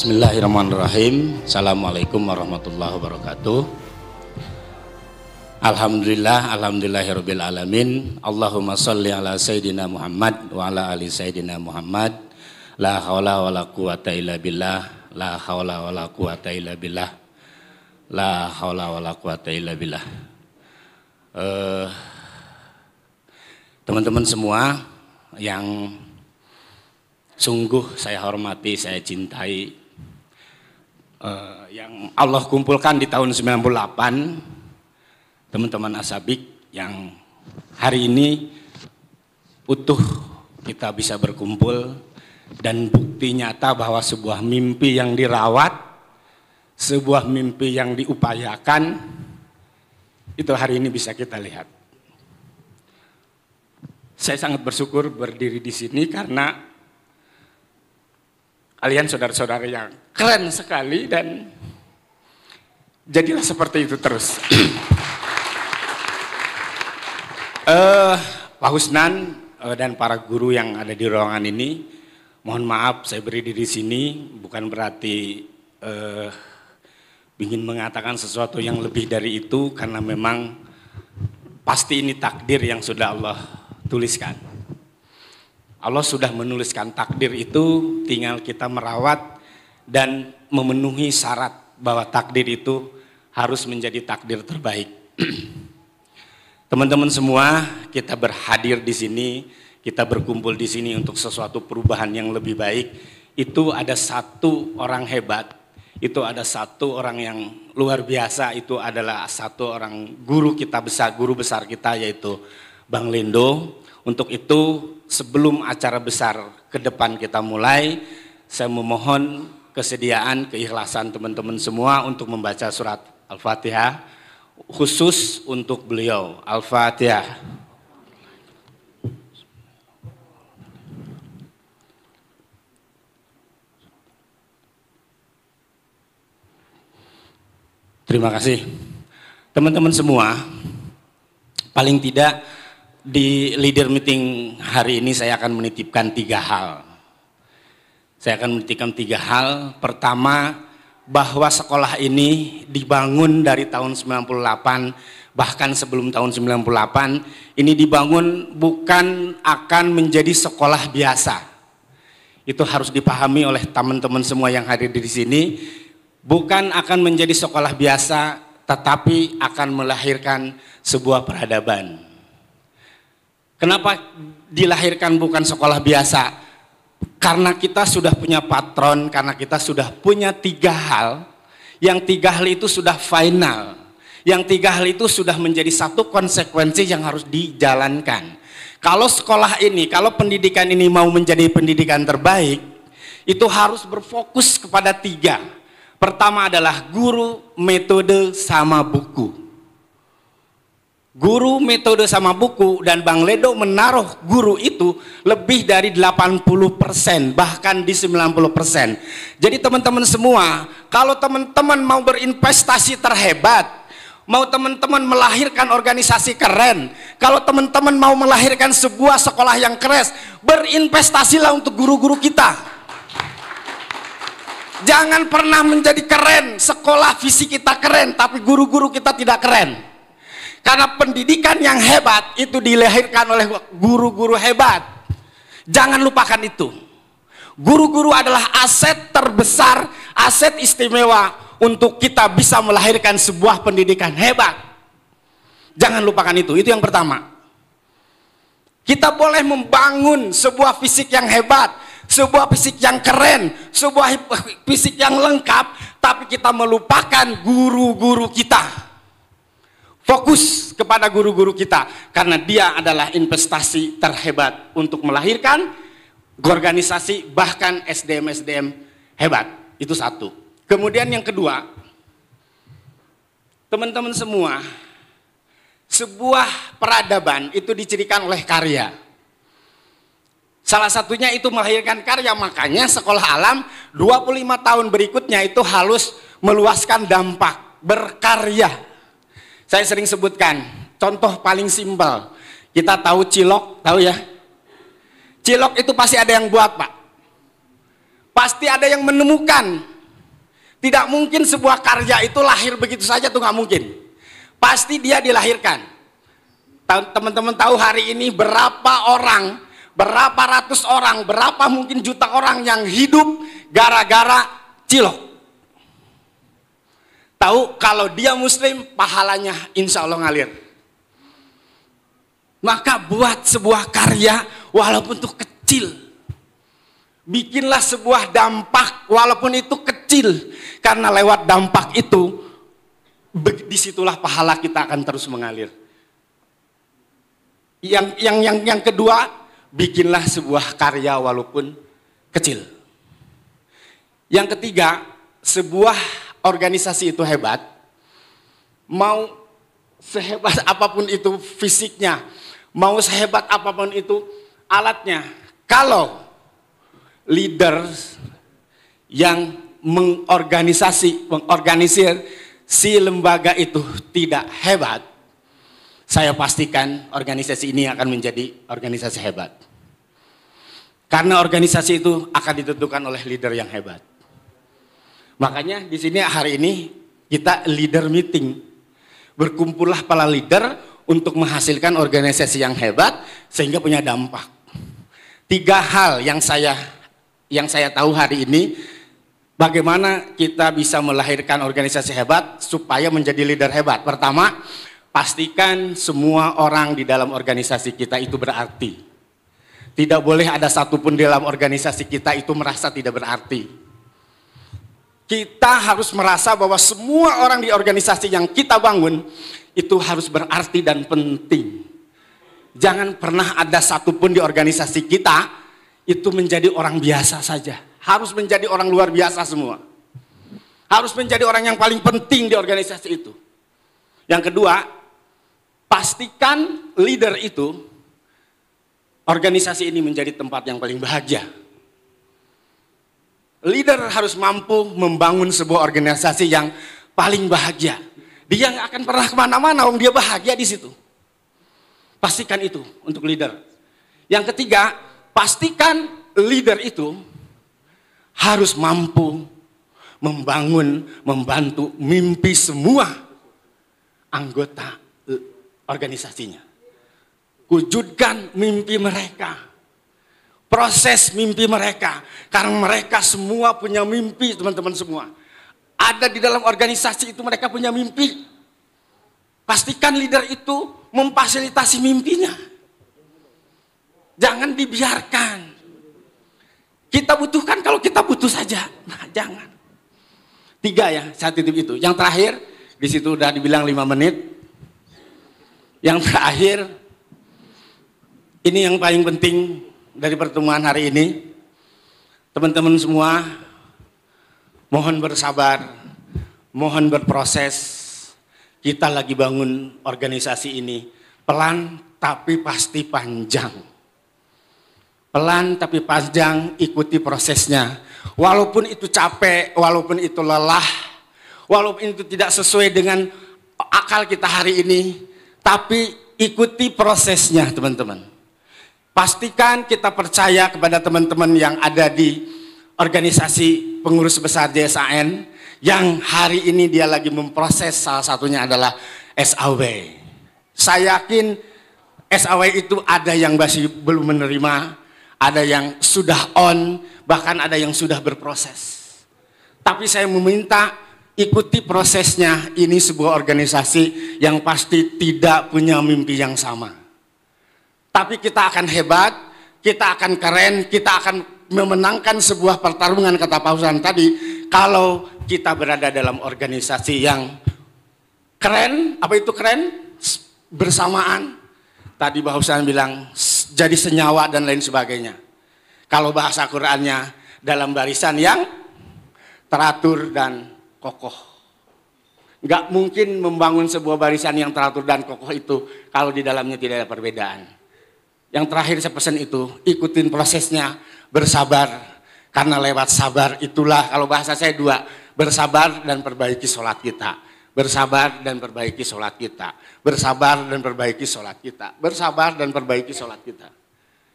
Bismillahirrahmanirrahim. Assalamualaikum warahmatullahi wabarakatuh. Alhamdulillahirabbil alamin. Allahumma shalli ala sayyidina Muhammad wa ala ali sayyidina Muhammad. La haula wala quwata illa billah. La haula wala quwata illa billah. La haula wala quwata illa billah. Teman-teman semua yang sungguh saya hormati, saya cintai, yang Allah kumpulkan di tahun 98, teman-teman Asabik yang hari ini utuh kita bisa berkumpul, dan bukti nyata bahwa sebuah mimpi yang dirawat, sebuah mimpi yang diupayakan, itu hari ini bisa kita lihat. Saya sangat bersyukur berdiri di sini karena kalian saudara-saudara yang keren sekali, dan jadilah seperti itu terus. Pak Husnan dan para guru yang ada di ruangan ini, mohon maaf saya berdiri di sini bukan berarti ingin mengatakan sesuatu yang lebih dari itu, karena memang pasti ini takdir yang sudah Allah tuliskan. Allah sudah menuliskan takdir itu, tinggal kita merawat dan memenuhi syarat bahwa takdir itu harus menjadi takdir terbaik. Teman-teman semua, kita berhadir di sini, kita berkumpul di sini untuk sesuatu perubahan yang lebih baik. Itu ada satu orang hebat, itu ada satu orang yang luar biasa, itu adalah satu orang guru kita besar, guru besar kita, yaitu Bang Lendo. Untuk itu, sebelum acara besar ke depan kita mulai, saya memohon kesediaan, keikhlasan teman-teman semua untuk membaca surat Al-Fatihah, khusus untuk beliau. Al-Fatihah. Terima kasih. Teman-teman semua, paling tidak di leader meeting hari ini saya akan menitipkan 3 hal. Saya akan menitipkan 3 hal. Pertama, bahwa sekolah ini dibangun dari tahun 98, bahkan sebelum tahun 98, ini dibangun bukan akan menjadi sekolah biasa. Itu harus dipahami oleh teman-teman semua yang hadir di sini. Bukan akan menjadi sekolah biasa, tetapi akan melahirkan sebuah peradaban. Kenapa dilahirkan bukan sekolah biasa? Karena kita sudah punya patron, karena kita sudah punya 3 hal. Yang 3 hal itu sudah final. Yang 3 hal itu sudah menjadi satu konsekuensi yang harus dijalankan. Kalau sekolah ini, kalau pendidikan ini mau menjadi pendidikan terbaik, itu harus berfokus kepada 3. Pertama adalah guru, metode, sama buku. Guru, metode, sama buku, dan Bang Ledo menaruh guru itu lebih dari 80%, bahkan di 90%. Jadi teman-teman semua, kalau teman-teman mau berinvestasi terhebat, mau teman-teman melahirkan organisasi keren, kalau teman-teman mau melahirkan sebuah sekolah yang keren, berinvestasilah untuk guru-guru kita. Jangan pernah menjadi keren, sekolah fisik kita keren, tapi guru-guru kita tidak keren. Karena pendidikan yang hebat itu dilahirkan oleh guru-guru hebat. Jangan lupakan itu. Guru-guru adalah aset terbesar, aset istimewa untuk kita bisa melahirkan sebuah pendidikan hebat. Jangan lupakan itu yang pertama. Kita boleh membangun sebuah fisik yang hebat, sebuah fisik yang keren, sebuah fisik yang lengkap, tapi kita melupakan guru-guru kita. Fokus kepada guru-guru kita, karena dia adalah investasi terhebat untuk melahirkan organisasi, bahkan SDM-SDM hebat. Itu satu. Kemudian yang kedua, teman-teman semua, sebuah peradaban itu dicirikan oleh karya. Salah satunya itu melahirkan karya, makanya sekolah alam 25 tahun berikutnya itu harus meluaskan dampak, berkarya. Saya sering sebutkan, contoh paling simpel, kita tahu cilok, tahu ya? Cilok itu pasti ada yang buat, Pak. Pasti ada yang menemukan Tidak mungkin sebuah karya itu lahir begitu saja, tuh nggak mungkin. Pasti dia dilahirkan. Teman-teman tahu hari ini berapa orang, berapa ratus orang, berapa mungkin juta orang yang hidup gara-gara cilok. Tahu kalau dia muslim, pahalanya insya Allah ngalir. Maka buat sebuah karya walaupun itu kecil. Bikinlah sebuah dampak walaupun itu kecil. Karena lewat dampak itu, disitulah pahala kita akan terus mengalir. Yang kedua, bikinlah sebuah karya walaupun kecil. Yang ketiga, sebuah organisasi itu hebat. Mau sehebat apapun itu fisiknya, mau sehebat apapun itu alatnya, kalau leader yang mengorganisir si lembaga itu tidak hebat, saya pastikan organisasi ini akan menjadi organisasi hebat. Karena organisasi itu akan ditentukan oleh leader yang hebat. Makanya di sini hari ini kita leader meeting. Berkumpullah para leader untuk menghasilkan organisasi yang hebat sehingga punya dampak. 3 hal yang saya tahu hari ini, bagaimana kita bisa melahirkan organisasi hebat supaya menjadi leader hebat. Pertama, pastikan semua orang di dalam organisasi kita itu berarti. Tidak boleh ada satupun di dalam organisasi kita itu merasa tidak berarti. Kita harus merasa bahwa semua orang di organisasi yang kita bangun itu harus berarti dan penting. Jangan pernah ada satupun di organisasi kita itu menjadi orang biasa saja. Harus menjadi orang luar biasa semua. Harus menjadi orang yang paling penting di organisasi itu. Yang kedua, pastikan leader itu, organisasi ini menjadi tempat yang paling bahagia. Leader harus mampu membangun sebuah organisasi yang paling bahagia. Dia nggak akan pernah kemana-mana, dia bahagia di situ. Pastikan itu untuk leader. Yang ketiga, pastikan leader itu harus mampu membangun, membantu mimpi semua anggota organisasinya. Wujudkan mimpi mereka. Proses mimpi mereka. Karena mereka semua punya mimpi, teman-teman semua. Ada di dalam organisasi itu mereka punya mimpi. Pastikan leader itu memfasilitasi mimpinya. Jangan dibiarkan. Kita butuhkan kalau kita butuh saja. Nah, jangan. 3 ya, saya titip itu. Yang terakhir, di situ udah dibilang 5 menit. Yang terakhir, ini yang paling penting dari pertemuan hari ini. Teman-teman semua, mohon bersabar, mohon berproses. Kita lagi bangun organisasi ini. Pelan tapi pasti panjang. Pelan tapi panjang, ikuti prosesnya. Walaupun itu capek, walaupun itu lelah, walaupun itu tidak sesuai dengan akal kita hari ini, tapi ikuti prosesnya, teman-teman. Pastikan kita percaya kepada teman-teman yang ada di organisasi pengurus besar JSAN yang hari ini dia lagi memproses, salah satunya adalah SAW. Saya yakin SAW itu ada yang masih belum menerima, ada yang sudah on, bahkan ada yang sudah berproses. Tapi saya meminta ikuti prosesnya. Ini sebuah organisasi yang pasti tidak punya mimpi yang sama. Tapi kita akan hebat, kita akan keren, kita akan memenangkan sebuah pertarungan, kata Pak Husan tadi, kalau kita berada dalam organisasi yang keren. Apa itu keren? Bersamaan. Tadi Pak Husan bilang jadi senyawa dan lain sebagainya. Kalau bahasa Qur'annya dalam barisan yang teratur dan kokoh. Nggak mungkin membangun sebuah barisan yang teratur dan kokoh itu kalau di dalamnya tidak ada perbedaan. Yang terakhir saya pesan itu, ikutin prosesnya, bersabar. Karena lewat sabar itulah, kalau bahasa saya 2, bersabar dan perbaiki sholat kita. Bersabar dan perbaiki sholat kita. Bersabar dan perbaiki sholat kita. Bersabar dan perbaiki sholat kita.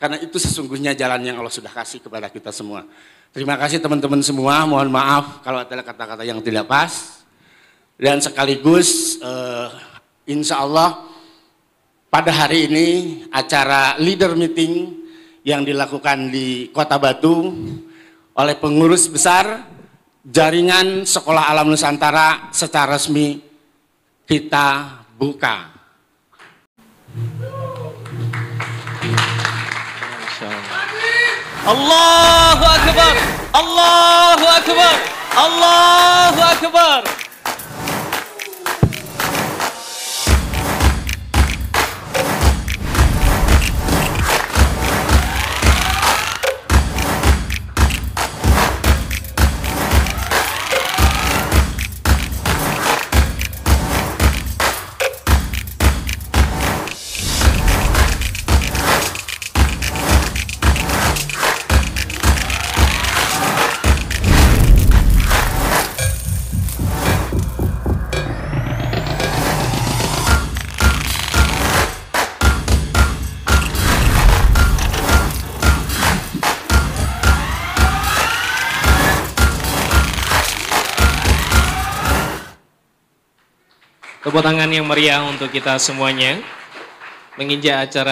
Karena itu sesungguhnya jalan yang Allah sudah kasih kepada kita semua. Terima kasih teman-teman semua, mohon maaf kalau ada kata-kata yang tidak pas. Dan sekaligus insya Allah pada hari ini acara leader meeting yang dilakukan di Kota Batu oleh pengurus besar Jaringan Sekolah Alam Nusantara secara resmi kita buka. Allahu Akbar, Allahu Akbar, Allahu Akbar. Tepuk tangan yang meriah untuk kita semuanya menginjak acara